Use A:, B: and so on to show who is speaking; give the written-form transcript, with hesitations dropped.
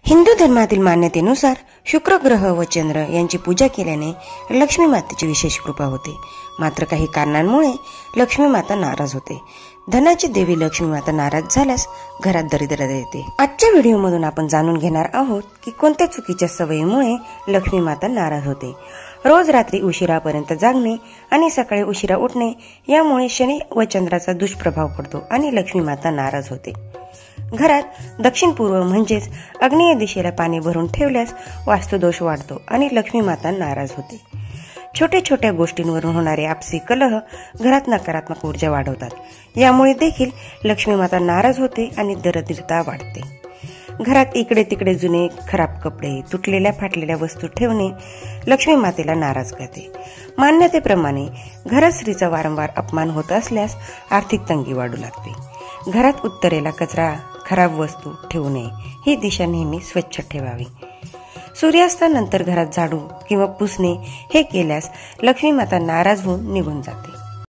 A: हिंदू धर्मातील मान्यतेनुसार शुक्र ग्रह व चंद्र यांची पूजा केल्याने लक्ष्मी मातेची विशेष कृपा होते. मात्र काही कारणांमुळे लक्ष्मी माता नाराज होते. धनाची देवी लक्ष्मी माता नाराज झाल्यास घरात दरिद्रता येते. आजच्या व्हिडिओमधून आपण जाणून घेणार आहोत की कोणत्या चुकीच्या सवयीमुळे लक्ष्मी माता नाराज होते. रोज रात्री उशिरापर्यंत जागणे आणि सकाळी उशिरा उठणे यामुळे शनी व चंद्राचा दुष्प्रभाव पडतो आणि लक्ष्मी माता नाराज होते. घरात दक्षिण पूर्व म्हणजेच आग्नेय दिशेला पाणी भरून ठेवल्यास वास्तुदोष वाढतो आणि लक्ष्मी माता नाराज होते. छोट्या छोट्या गोष्टींवरून होणारे आपसी कलह घरात नकारात्मक ऊर्जा वाढवतात. यामुळे देखील लक्ष्मी माता नाराज होते आणि दरिद्रता वाढते. घरात इकडे तिकडे जुने खराब कपडे, तुटलेल्या फाटलेल्या वस्तू ठेवणे लक्ष्मी मातेला नाराज करते. मान्यतेप्रमाणे घरात स्त्रीचा वारंवार अपमान होत असल्यास आर्थिक तंगी वाढू लागते. घरात उत्तरेला कचरा, खराब वस्तू ठेवू नये. ही दिशा नेहमी स्वच्छ ठेवावी. सूर्यास्तानंतर घरात झाडू किंवा पुसणे हे केल्यास लक्ष्मी माता नाराज होऊन निघून जाते.